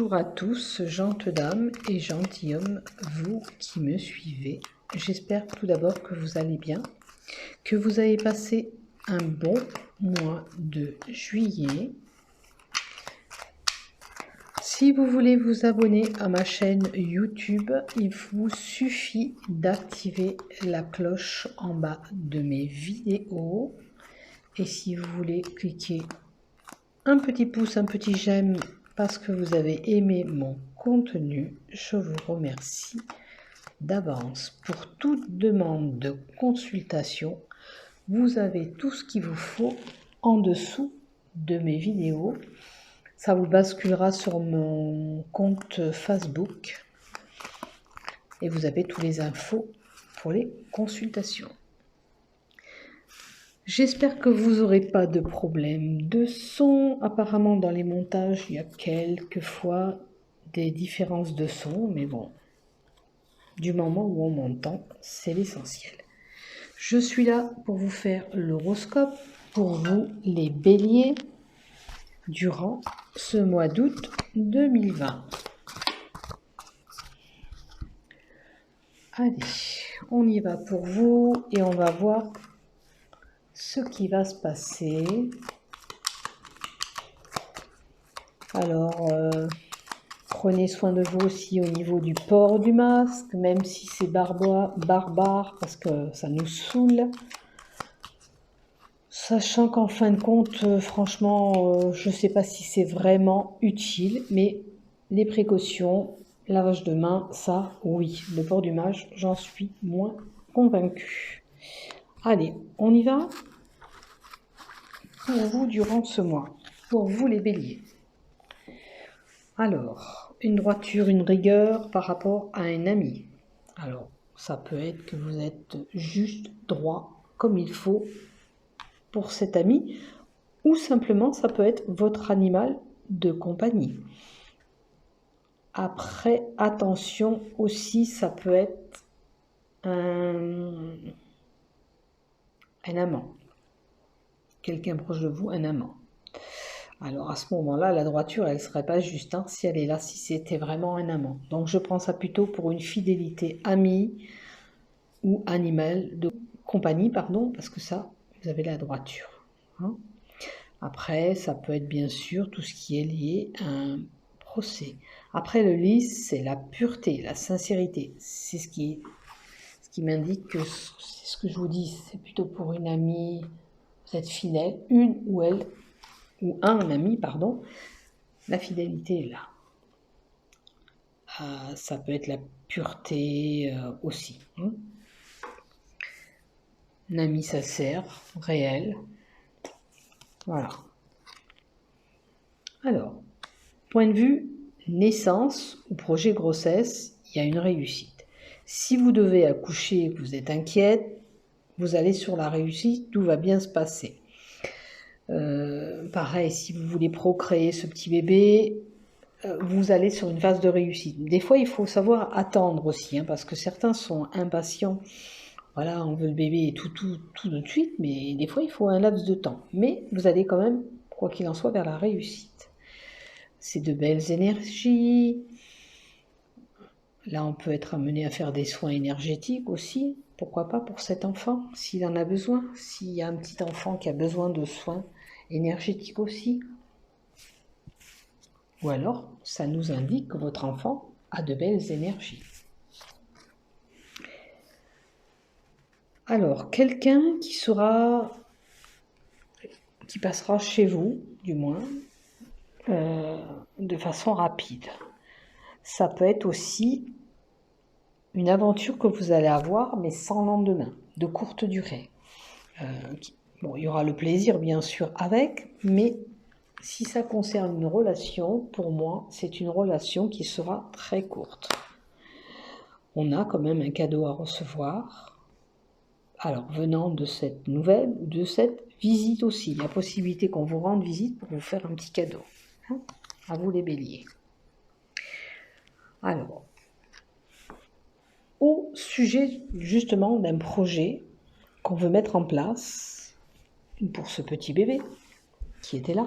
Bonjour à tous, gentes dames et gentilshommes, vous qui me suivez. J'espère tout d'abord que vous allez bien, que vous avez passé un bon mois de juillet. Si vous voulez vous abonner à ma chaîne YouTube, il vous suffit d'activer la cloche en bas de mes vidéos. Et si vous voulez cliquer un petit pouce, un petit j'aime parce que vous avez aimé mon contenu, je vous remercie d'avance. Pour toute demande de consultation, vous avez tout ce qu'il vous faut en dessous de mes vidéos. Ça vous basculera sur mon compte Facebook et vous avez toutes les infos pour les consultations. J'espère que vous n'aurez pas de problème de son. Apparemment, dans les montages, il y a quelquefois des différences de son, mais bon, du moment où on m'entend, c'est l'essentiel. Je suis là pour vous faire l'horoscope, pour vous les béliers, durant ce mois d'août 2020. Allez, on y va pour vous et on va voir ce qui va se passer. Alors, prenez soin de vous aussi au niveau du port du masque, même si c'est barbare, parce que ça nous saoule. Sachant qu'en fin de compte, franchement, je ne sais pas si c'est vraiment utile, mais les précautions, lavage de main, ça, oui. Le port du masque, j'en suis moins convaincue. Allez, on y va pour vous durant ce mois, pour vous les béliers. Alors, une droiture, une rigueur par rapport à un ami. Alors, ça peut être que vous êtes juste droit comme il faut pour cet ami, ou simplement ça peut être votre animal de compagnie. Après, attention aussi, ça peut être un amant. Quelqu'un proche de vous, un amant. Alors à ce moment-là, la droiture, elle ne serait pas juste si elle est là, si c'était vraiment un amant. Donc je prends ça plutôt pour une fidélité amie ou animal de compagnie, pardon, parce que ça, vous avez la droiture. Hein. Après, ça peut être bien sûr tout ce qui est lié à un procès. Après, le lys, c'est la pureté, la sincérité. C'est ce qui m'indique que c'est ce que je vous dis, c'est plutôt pour une amie, vous êtes fidèle, une ou elle, ou un ami, pardon, la fidélité est là. Ça peut être la pureté aussi. Hein. Un ami sincère, réel. Voilà. Alors, point de vue naissance ou projet grossesse, il y a une réussite. Si vous devez accoucher, vous êtes inquiète, vous allez sur la réussite, tout va bien se passer. Pareil, si vous voulez procréer ce petit bébé, vous allez sur une phase de réussite. Des fois, il faut savoir attendre aussi, hein, parce que certains sont impatients. Voilà, on veut le bébé et tout de suite, mais des fois, il faut un laps de temps. Mais vous allez quand même, quoi qu'il en soit, vers la réussite. C'est de belles énergies. Là, on peut être amené à faire des soins énergétiques aussi. Pourquoi pas pour cet enfant, s'il en a besoin. S'il y a un petit enfant qui a besoin de soins énergétiques aussi. Ou alors, ça nous indique que votre enfant a de belles énergies. Alors, quelqu'un qui passera chez vous, du moins, de façon rapide. Ça peut être aussi une aventure que vous allez avoir, mais sans lendemain, de courte durée. Bon, il y aura le plaisir, bien sûr, avec, mais si ça concerne une relation, pour moi, c'est une relation qui sera très courte. On a quand même un cadeau à recevoir. Alors, venant de cette nouvelle ou de cette visite aussi, il y a possibilité qu'on vous rende visite pour vous faire un petit cadeau. Hein, à vous les béliers. Alors, au sujet justement d'un projet qu'on veut mettre en place pour ce petit bébé qui était là.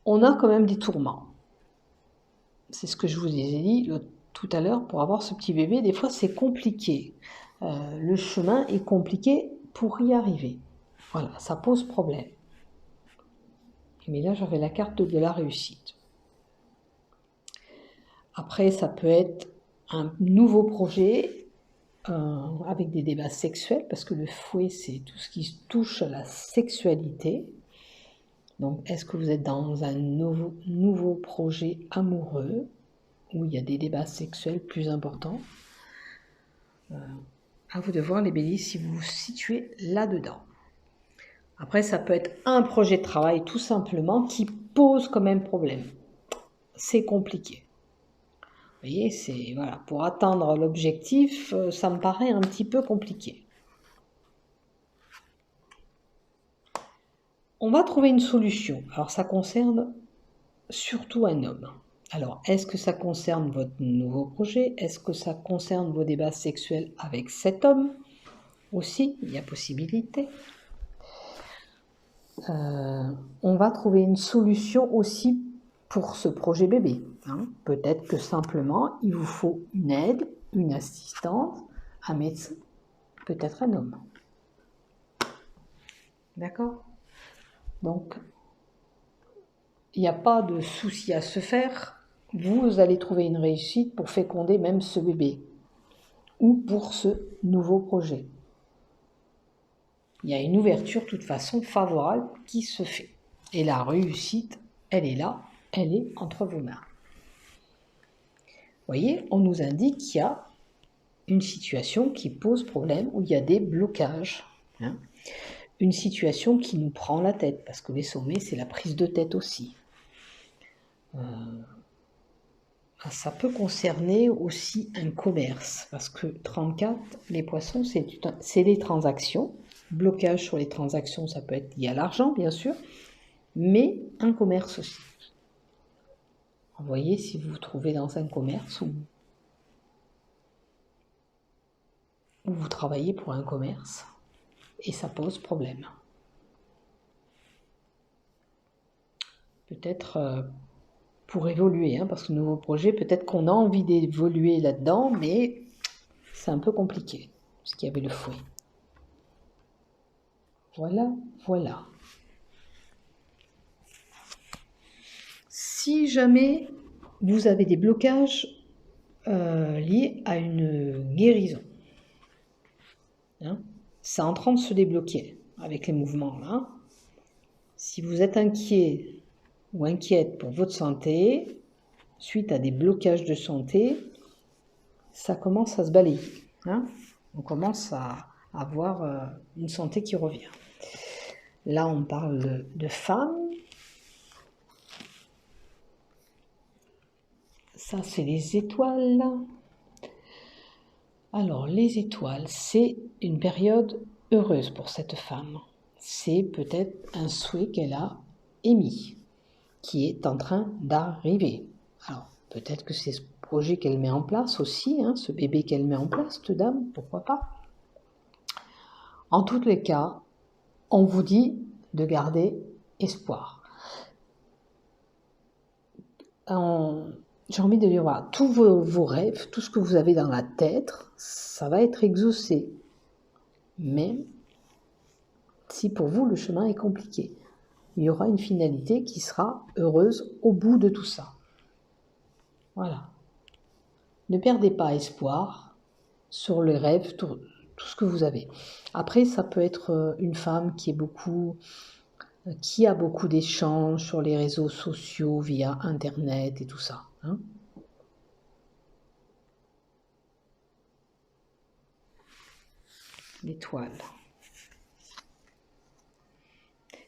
on a quand même des tourments. C'est ce que je vous ai dit tout à l'heure, pour avoir ce petit bébé, des fois c'est compliqué. Le chemin est compliqué pour y arriver. Voilà, ça pose problème. Mais là, j'avais la carte de la réussite. Après, ça peut être un nouveau projet avec des débats sexuels, parce que le fouet, c'est tout ce qui touche à la sexualité. Donc, est-ce que vous êtes dans un nouveau projet amoureux où il y a des débats sexuels plus importants? À vous de voir, les béliers, si vous vous situez là-dedans. Après, ça peut être un projet de travail tout simplement qui pose quand même problème. C'est compliqué. Vous voyez, c'est voilà, pour atteindre l'objectif, ça me paraît un petit peu compliqué. On va trouver une solution. Alors, ça concerne surtout un homme. Alors, est-ce que ça concerne votre nouveau projet? Est-ce que ça concerne vos débats sexuels avec cet homme? Aussi, il y a possibilité. On va trouver une solution aussi pour ce projet bébé. Hein. Peut-être que simplement, il vous faut une aide, une assistante, un médecin, peut-être un homme. D'accord? Donc, il n'y a pas de souci à se faire. Vous allez trouver une réussite pour féconder même ce bébé ou pour ce nouveau projet. Il y a une ouverture, de toute façon, favorable qui se fait. Et la réussite, elle est là, elle est entre vos mains. Vous voyez, on nous indique qu'il y a une situation qui pose problème, où il y a des blocages. Hein. Une situation qui nous prend la tête, parce que les sommets, c'est la prise de tête aussi. Ça peut concerner aussi un commerce, parce que 34, les poissons, c'est les transactions. Blocage sur les transactions, ça peut être lié à l'argent, bien sûr, mais un commerce aussi. Vous voyez, si vous vous trouvez dans un commerce ou vous travaillez pour un commerce, et ça pose problème. Peut-être pour évoluer, hein, parce que nouveau projet, peut-être qu'on a envie d'évoluer là-dedans, mais c'est un peu compliqué, parce qu'il y avait le fouet. Voilà, voilà. Si jamais vous avez des blocages liés à une guérison, hein, c'est en train de se débloquer avec les mouvements là. Si vous êtes inquiet ou inquiète pour votre santé, suite à des blocages de santé, ça commence à se balayer. Hein. On commence à avoir une santé qui revient. Là, on parle de femmes. Ça, c'est les étoiles. Alors, les étoiles, c'est une période heureuse pour cette femme. C'est peut-être un souhait qu'elle a émis, qui est en train d'arriver. Alors, peut-être que c'est ce projet qu'elle met en place aussi, hein, ce bébé qu'elle met en place, cette dame, pourquoi pas. En tous les cas, on vous dit de garder espoir. J'ai envie de dire, voilà, tous vos rêves, tout ce que vous avez dans la tête, ça va être exaucé. Même si pour vous, le chemin est compliqué. Il y aura une finalité qui sera heureuse au bout de tout ça. Voilà. Ne perdez pas espoir sur le rêve, tout ce que vous avez. Après, ça peut être une femme qui a beaucoup d'échanges sur les réseaux sociaux, via Internet et tout ça. Hein. L'étoile.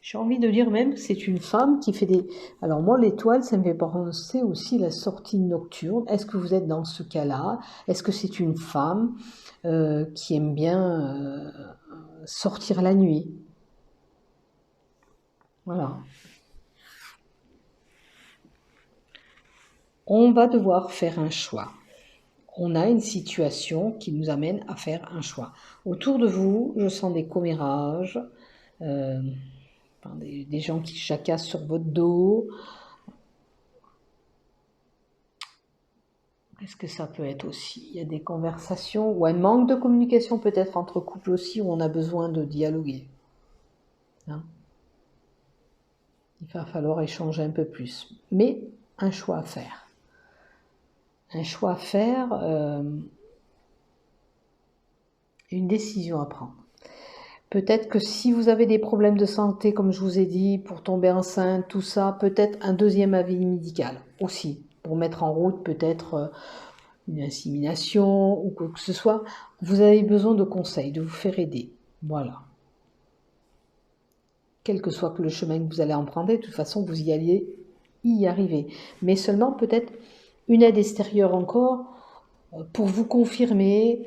J'ai envie de dire même que c'est une femme qui fait des... Alors moi, l'étoile, ça me fait penser aussi la sortie nocturne. Est-ce que vous êtes dans ce cas-là? Est-ce que c'est une femme qui aime bien sortir la nuit? Voilà. On va devoir faire un choix. On a une situation qui nous amène à faire un choix. Autour de vous, je sens des commérages, des gens qui jacassent sur votre dos. Qu'est-ce que ça peut être aussi? Il y a des conversations ou un manque de communication peut-être entre couples aussi où on a besoin de dialoguer. Hein. Il va falloir échanger un peu plus. Mais un choix à faire. Un choix à faire, une décision à prendre. Peut-être que si vous avez des problèmes de santé, comme je vous ai dit, pour tomber enceinte, tout ça, peut-être un deuxième avis médical aussi, pour mettre en route peut-être une insémination ou quoi que ce soit. Vous avez besoin de conseils, de vous faire aider. Voilà. Quel que soit le chemin que vous allez emprunter, de toute façon, vous allez y arriver. Mais seulement peut-être une aide extérieure encore pour vous confirmer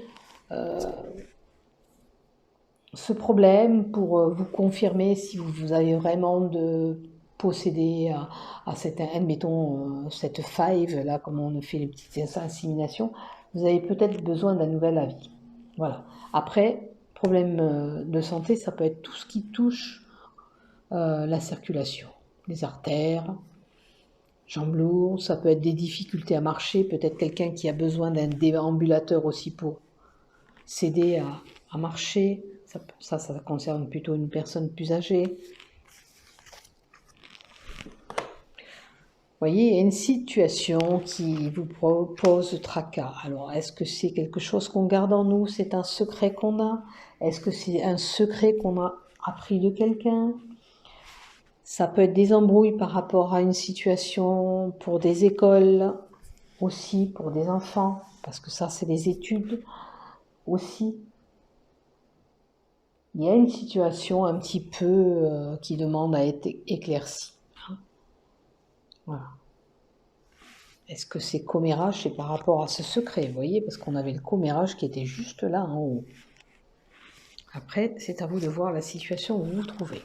ce problème, pour vous confirmer si vous avez vraiment de posséder à cette, admettons, cette five, là, comme on fait les petites inséminations, vous avez peut-être besoin d'un nouvel avis. Voilà. Après, problème de santé, ça peut être tout ce qui touche la circulation, les artères, jambes lourdes, ça peut être des difficultés à marcher, peut-être quelqu'un qui a besoin d'un déambulateur aussi pour s'aider à marcher. Ça concerne plutôt une personne plus âgée. Vous voyez, il y a une situation qui vous pose tracas. Alors, est-ce que c'est quelque chose qu'on garde en nous? C'est un secret qu'on a? Est-ce que c'est un secret qu'on a appris de quelqu'un? Ça peut être des embrouilles par rapport à une situation pour des écoles, aussi pour des enfants, parce que ça, c'est des études aussi. Il y a une situation un petit peu qui demande à être éclaircie. Hein. Voilà. Est-ce que c'est commérage? C'est par rapport à ce secret, vous voyez, parce qu'on avait le commérage qui était juste là en haut. Après, c'est à vous de voir la situation où vous vous trouvez.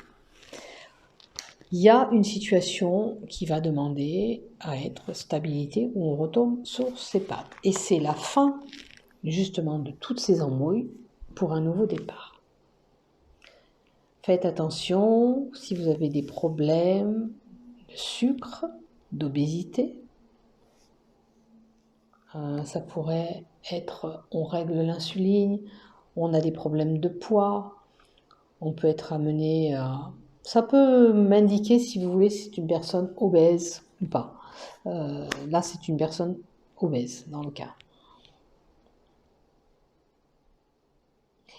Il y a une situation qui va demander à être stabilité, où on retombe sur ses pattes. Et c'est la fin, justement, de toutes ces embrouilles pour un nouveau départ. Faites attention si vous avez des problèmes de sucre, d'obésité. Ça pourrait être, on règle l'insuline, on a des problèmes de poids, on peut être amené à... Ça peut m'indiquer, si vous voulez, si c'est une personne obèse ou pas. Là, c'est une personne obèse, dans le cas.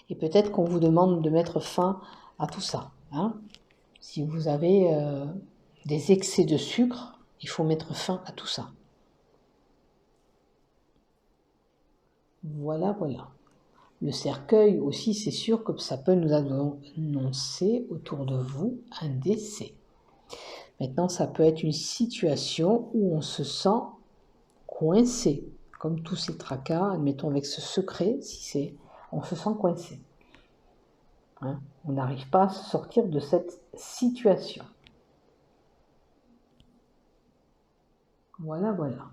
Et peut-être qu'on vous demande de mettre fin à tout ça. Hein. Si vous avez des excès de sucre, il faut mettre fin à tout ça. Voilà, voilà. Le cercueil aussi, c'est sûr que ça peut nous annoncer autour de vous un décès. Maintenant, ça peut être une situation où on se sent coincé, comme tous ces tracas, admettons avec ce secret, si c'est, on se sent coincé. Hein, on n'arrive pas à sortir de cette situation. Voilà, voilà.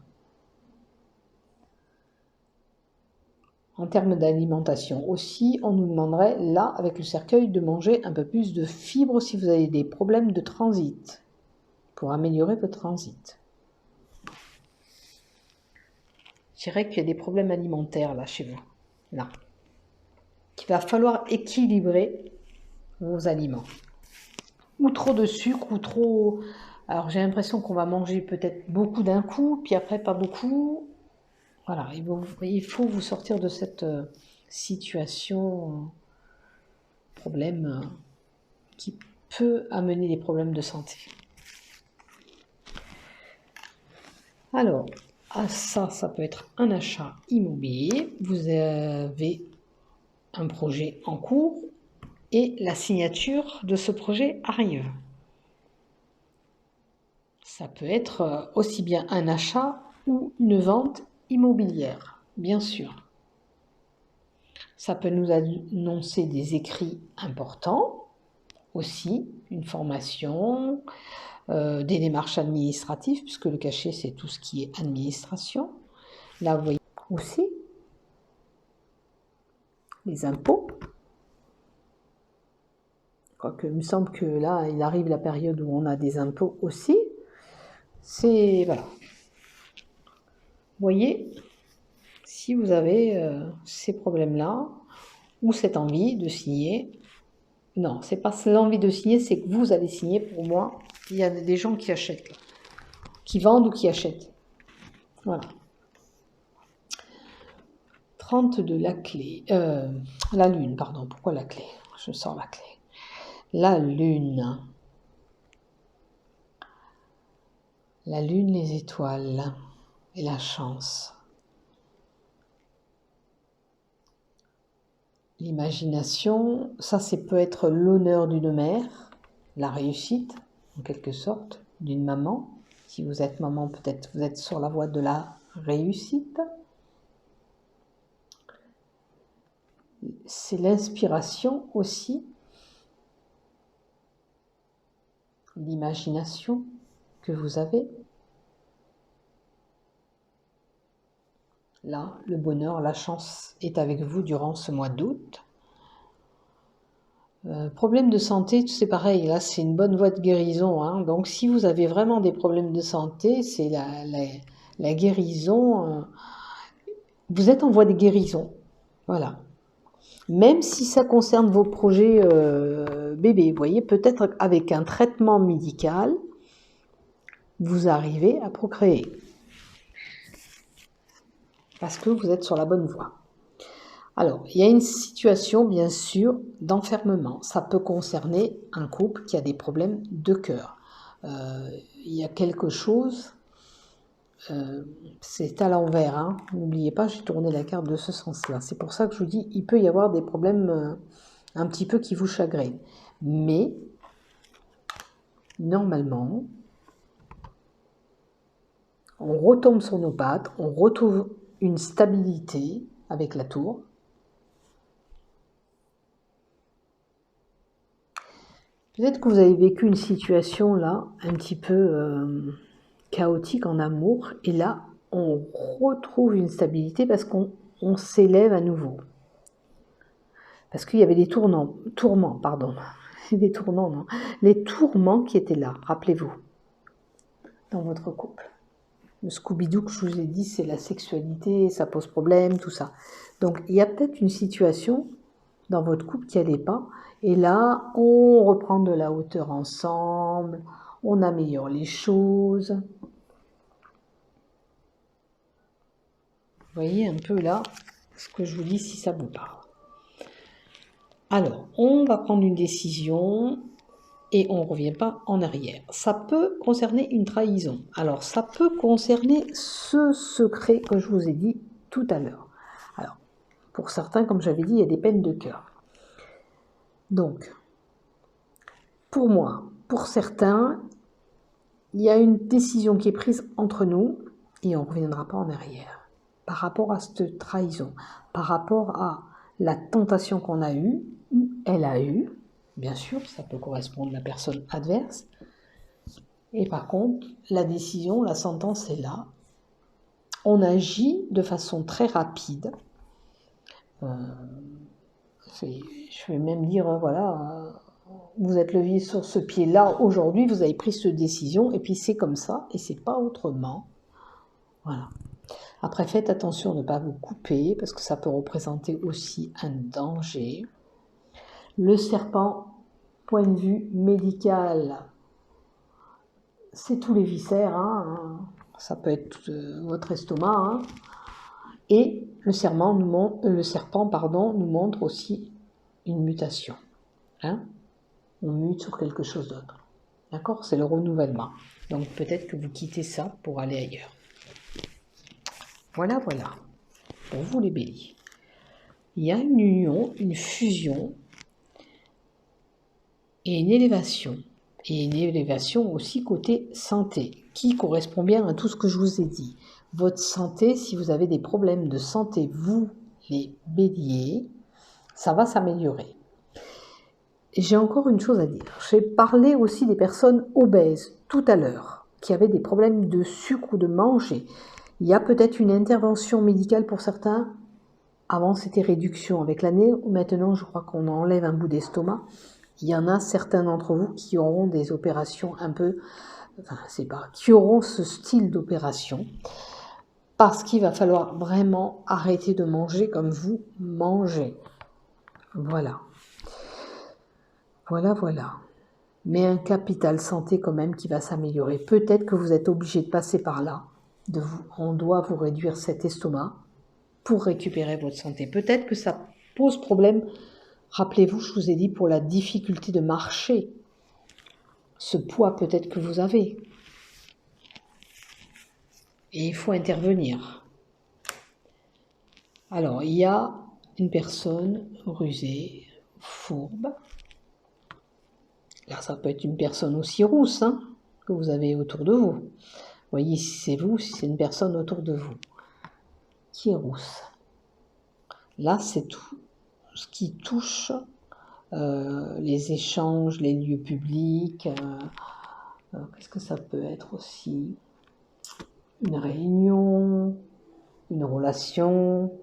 En termes d'alimentation aussi, on nous demanderait, là, avec le cercueil, de manger un peu plus de fibres si vous avez des problèmes de transit, pour améliorer votre transit. Je dirais qu'il y a des problèmes alimentaires, là, chez vous. Là. Qu'il va falloir équilibrer vos aliments. Ou trop de sucre, ou trop... Alors, j'ai l'impression qu'on va manger peut-être beaucoup d'un coup, puis après pas beaucoup. Voilà, il faut vous sortir de cette situation, problème qui peut amener des problèmes de santé. Alors, ça peut être un achat immobilier. Vous avez un projet en cours et la signature de ce projet arrive. Ça peut être aussi bien un achat ou une vente immobilière, bien sûr. Ça peut nous annoncer des écrits importants, aussi une formation, des démarches administratives, puisque le cachet, c'est tout ce qui est administration. Là, vous voyez aussi les impôts. Quoique, il me semble que là, il arrive la période où on a des impôts aussi. C'est, voilà. Vous voyez, si vous avez ces problèmes-là, ou cette envie de signer. Non, c'est pas l'envie de signer, c'est que vous allez signer. Pour moi, il y a des gens qui achètent, là, qui vendent ou qui achètent. Voilà. 32, la clé. La lune, pardon. Pourquoi la clé? Je sors la clé. La lune. La lune, les étoiles et la chance. L'imagination, ça peut être l'honneur d'une mère, la réussite, en quelque sorte, d'une maman. Si vous êtes maman, peut-être vous êtes sur la voie de la réussite. C'est l'inspiration aussi, l'imagination que vous avez. Là, le bonheur, la chance est avec vous durant ce mois d'août. Problème de santé, c'est pareil, là c'est une bonne voie de guérison. Hein. Donc si vous avez vraiment des problèmes de santé, c'est la guérison. Vous êtes en voie de guérison. Voilà. Même si ça concerne vos projets bébés, vous voyez, peut-être avec un traitement médical, vous arrivez à procréer. Parce que vous êtes sur la bonne voie. Alors, il y a une situation, bien sûr, d'enfermement. Ça peut concerner un couple qui a des problèmes de cœur. Il y a quelque chose, c'est à l'envers. Hein. N'oubliez pas, j'ai tourné la carte de ce sens-là. C'est pour ça que je vous dis, il peut y avoir des problèmes un petit peu qui vous chagrinent. Mais, normalement, on retombe sur nos pattes, on retrouve une stabilité avec la tour. Peut-être que vous avez vécu une situation là, un petit peu chaotique en amour, et là, on retrouve une stabilité parce qu'on s'élève à nouveau. Parce qu'il y avait des tourments, pardon. Des tournants, non. Les tourments qui étaient là, rappelez-vous, dans votre couple. Le Scooby-Doo que je vous ai dit, c'est la sexualité, ça pose problème, tout ça. Donc, il y a peut-être une situation dans votre couple qui n'allait pas. Et là, on reprend de la hauteur ensemble, on améliore les choses. Vous voyez un peu là ce que je vous dis si ça vous parle. Alors, on va prendre une décision et on ne revient pas en arrière. Ça peut concerner une trahison. Alors, ça peut concerner ce secret que je vous ai dit tout à l'heure. Alors, pour certains, comme j'avais dit, il y a des peines de cœur. Donc, pour moi, pour certains, il y a une décision qui est prise entre nous et on ne reviendra pas en arrière. Par rapport à cette trahison, par rapport à la tentation qu'on a eue, ou elle a eue, bien sûr, ça peut correspondre à la personne adverse. Et par contre, la décision, la sentence est là. On agit de façon très rapide. Je vais même dire, voilà, vous êtes levé sur ce pied-là aujourd'hui, vous avez pris cette décision, et puis c'est comme ça, et c'est pas autrement. Voilà. Après, faites attention de ne pas vous couper, parce que ça peut représenter aussi un danger. Le serpent, point de vue médical, c'est tous les viscères, hein. Ça peut être votre estomac, hein. Et le serpent nous montre aussi une mutation. Hein. On mute sur quelque chose d'autre. D'accord? C'est le renouvellement. Donc peut-être que vous quittez ça pour aller ailleurs. Voilà. Pour vous les béliers. Il y a une union, une fusion et une élévation. Et une élévation aussi côté santé, qui correspond bien à tout ce que je vous ai dit. Votre santé, si vous avez des problèmes de santé, vous les béliers, ça va s'améliorer. J'ai encore une chose à dire. J'ai parlé aussi des personnes obèses tout à l'heure, qui avaient des problèmes de sucre ou de manger. Il y a peut-être une intervention médicale pour certains. Avant, c'était réduction avec l'année. Maintenant, je crois qu'on enlève un bout d'estomac. Il y en a certains d'entre vous qui auront des opérations un peu... qui auront ce style d'opération. Parce qu'il va falloir vraiment arrêter de manger comme vous mangez. Voilà. Voilà, voilà. Mais un capital santé quand même qui va s'améliorer. Peut-être que vous êtes obligé de passer par là. On doit vous réduire cet estomac pour récupérer votre santé. Peut-être que ça pose problème. Rappelez-vous, je vous ai dit, pour la difficulté de marcher. Ce poids peut-être que vous avez. Et il faut intervenir. Alors, il y a une personne rusée, fourbe. Là, ça peut être une personne aussi rousse hein, que vous avez autour de vous. Vous voyez si c'est vous, si c'est une personne autour de vous qui est rousse. Là, c'est tout ce qui touche les échanges, les lieux publics. Qu'est-ce que ça peut être aussi? Une réunion, une relation.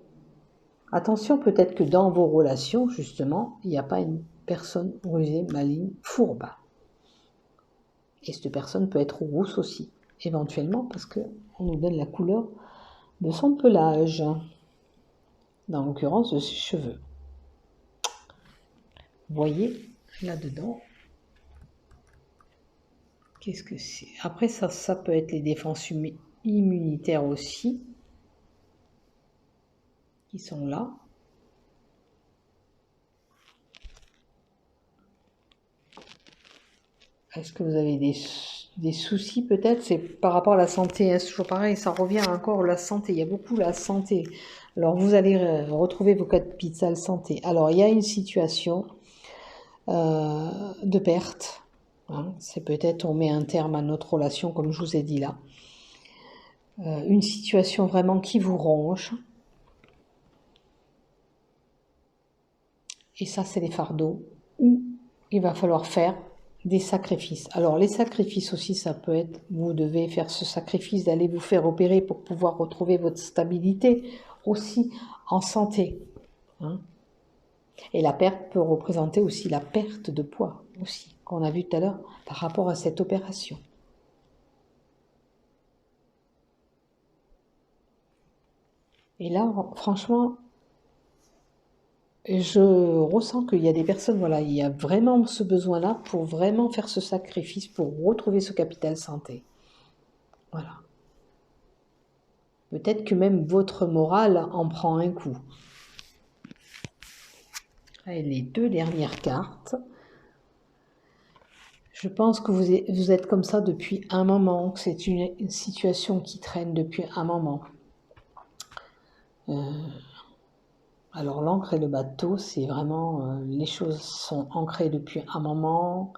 Attention, peut-être que dans vos relations, justement, il n'y a pas une personne rusée, maligne, fourbe. Et cette personne peut être rousse aussi, éventuellement, parce qu'on nous donne la couleur de son pelage, dans l'occurrence de ses cheveux. Vous voyez, là-dedans, qu'est-ce que c'est? Après, ça peut être les défenses immunitaires aussi, qui sont là. Est-ce que vous avez des soucis peut-être? C'est par rapport à la santé, hein, c'est toujours pareil, ça revient encore la santé, il y a beaucoup la santé. Alors vous allez retrouver vos capitales santé. Alors il y a une situation de perte, hein, c'est peut-être on met un terme à notre relation comme je vous ai dit là. Une situation vraiment qui vous ronge. Et ça c'est les fardeaux où il va falloir faire des sacrifices. Alors les sacrifices aussi, ça peut être, vous devez faire ce sacrifice d'aller vous faire opérer pour pouvoir retrouver votre stabilité aussi en santé. Hein. Et la perte peut représenter aussi la perte de poids aussi, qu'on a vu tout à l'heure par rapport à cette opération. Et là, franchement, je ressens qu'il y a des personnes, voilà, il y a vraiment ce besoin-là pour vraiment faire ce sacrifice, pour retrouver ce capital santé. Voilà. Peut-être que même votre morale en prend un coup. Allez, les deux dernières cartes. Je pense que vous êtes comme ça depuis un moment, que c'est une situation qui traîne depuis un moment. Alors l'ancre et le bateau, c'est vraiment, les choses sont ancrées depuis un moment,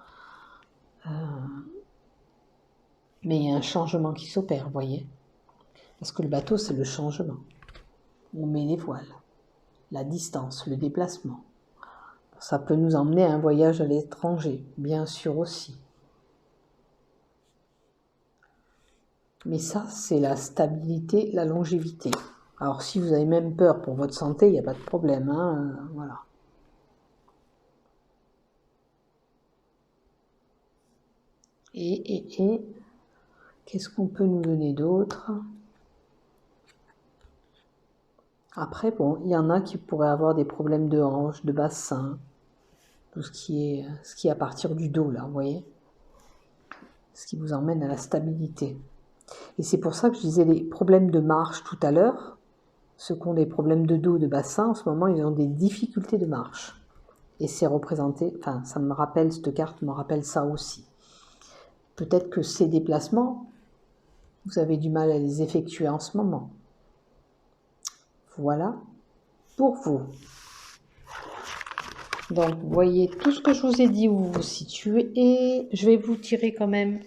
mais il y a un changement qui s'opère, vous voyez. Parce que le bateau, c'est le changement. On met les voiles, la distance, le déplacement. Ça peut nous emmener à un voyage à l'étranger, bien sûr aussi. Mais ça, c'est la stabilité, la longévité. Alors si vous avez même peur pour votre santé, il n'y a pas de problème, hein, voilà. Et qu'est-ce qu'on peut nous donner d'autre? Après, bon, il y en a qui pourraient avoir des problèmes de hanche, de bassin, tout ce qui est à partir du dos, là, vous voyez? Ce qui vous emmène à la stabilité. Et c'est pour ça que je disais les problèmes de marche tout à l'heure. Ceux qui ont des problèmes de dos, de bassin, en ce moment, ils ont des difficultés de marche. Et c'est représenté, enfin, ça me rappelle, cette carte me rappelle ça aussi. Peut-être que ces déplacements, vous avez du mal à les effectuer en ce moment. Voilà pour vous. Donc, vous voyez tout ce que je vous ai dit, où vous vous situez. Et je vais vous tirer quand même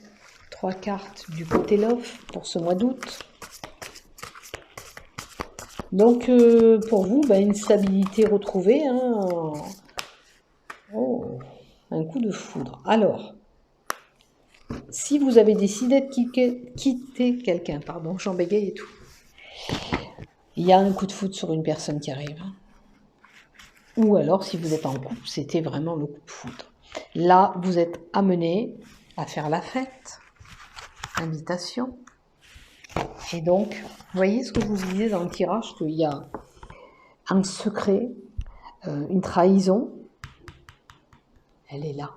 3 cartes du côté love pour ce mois d'août. Donc, pour vous, une stabilité retrouvée. Hein. Oh, un coup de foudre. Alors, si vous avez décidé de quitter quelqu'un, pardon, j'en bégaye et tout. Il y a un coup de foudre sur une personne qui arrive. Ou alors, si vous êtes en couple, c'était vraiment le coup de foudre. Là, vous êtes amené à faire la fête. Invitation. Et donc, vous voyez ce que je vous disais dans le tirage, qu'il y a un secret, une trahison. Elle est là,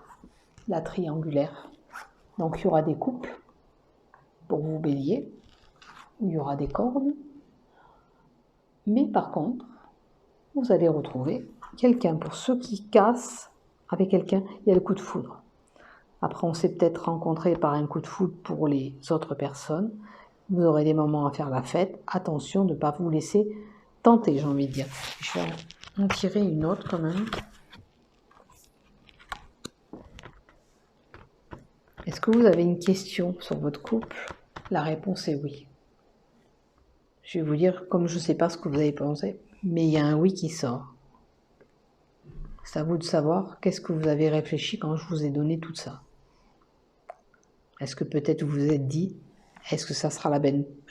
la triangulaire. Donc, il y aura des couples pour vous, bélier, où il y aura des cordes. Mais par contre, vous allez retrouver quelqu'un. Pour ceux qui cassent avec quelqu'un, il y a le coup de foudre. Après, on s'est peut-être rencontré par un coup de foudre pour les autres personnes. Vous aurez des moments à faire la fête. Attention de ne pas vous laisser tenter, j'ai envie de dire. Je vais en tirer une autre quand même. Est-ce que vous avez une question sur votre couple? La réponse est oui. Je vais vous dire, comme je ne sais pas ce que vous avez pensé, mais il y a un oui qui sort. C'est à vous de savoir qu'est-ce que vous avez réfléchi quand je vous ai donné tout ça. Est-ce que peut-être vous vous êtes dit, est-ce que ça sera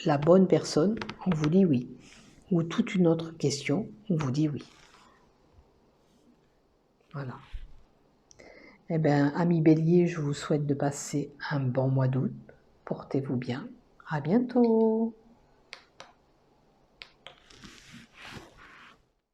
la bonne personne? On vous dit oui. Ou toute une autre question, on vous dit oui. Voilà. Eh bien, amis bélier, je vous souhaite de passer un bon mois d'août. Portez-vous bien. À bientôt.